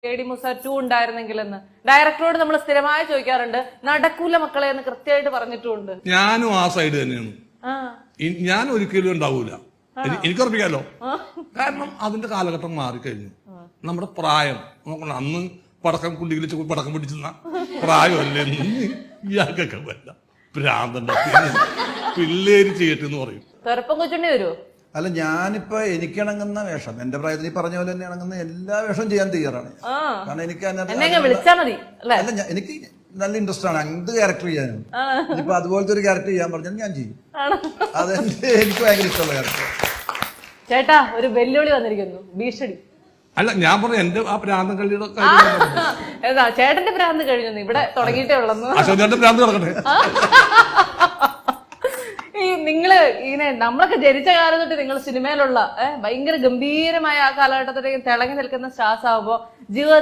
KD Musa 2 ഉണ്ടായിരുന്നെങ്കിലെന്ന് ഡയറക്ടറോട് നമ്മൾ സ്ഥിരമായി ചോദിക്കാറുണ്ട്. നടക്കൂല മക്കളെ എന്ന് കൃത്യമായിട്ട് പറഞ്ഞിട്ടുണ്ട്. ഞാനും ആ സൈഡ് തന്നെയാണ്. ഞാൻ ഒരിക്കലും ഉണ്ടാവൂല. എനിക്ക് ഉറപ്പിക്കാലോ. കാരണം അതിന്റെ കാലഘട്ടം മാറിക്കഴിഞ്ഞു. നമ്മുടെ പ്രായം നോക്കണം. അന്ന് പടക്കം കുണ്ടിയിൽ പടക്കം പിടിച്ചുന്ന പ്രായമല്ലേ ഇയാൾക്കൊക്കെ വല്ല ഭ്രാന്തണ്ട പിള്ളേര് ചെയ്യട്ടെന്ന് പറയും. ചെറുപ്പം കൊച്ചുണ്ണി വരുമോ? അല്ല, ഞാനിപ്പോ എനിക്കിണങ്ങുന്ന വേഷം, എന്റെ പ്രായത്തിൽ ഈ പറഞ്ഞ പോലെ തന്നെ ഇണങ്ങുന്ന എല്ലാ വേഷവും ചെയ്യാൻ തയ്യാറാണ്. കാരണം എനിക്ക് അല്ല, എനിക്ക് നല്ല ഇൻട്രസ്റ്റ് ആണ് എന്ത് ക്യാരക്ടർ ചെയ്യാനും. ഇപ്പൊ അതുപോലത്തെ ഒരു ക്യാരക്ടർ ചെയ്യാൻ പറഞ്ഞാൽ ഞാൻ ചെയ്യും. അതെന്റെ എനിക്ക് ഭയങ്കര ഇഷ്ടമുള്ള ക്യാരക്ടർ. ചേട്ടാ, ഒരു വെല്ലുവിളി വന്നിരിക്കുന്നു, ഭീഷണി. അല്ല, ഞാൻ പറഞ്ഞു എന്റെ ആ പ്രാന്തം കളിയുടെ ഏതാ ചേട്ടന്റെ പ്രാന്ത് കഴിഞ്ഞു, ഇവിടെ തുടങ്ങിയിട്ടേ ഉള്ളൂ. പ്രാന്ത് നടക്കട്ടെ. ഈ നിങ്ങള് ഇങ്ങനെ നമ്മളൊക്കെ ജനിച്ച കാലം തൊട്ട് നിങ്ങൾ സിനിമയിലുള്ള ഭയങ്കര ഗംഭീരമായ ആ കാലഘട്ടത്തിലേക്ക് തിളങ്ങി നിൽക്കുന്ന സ്റ്റാർസ് ആവുമ്പോ ജീവിത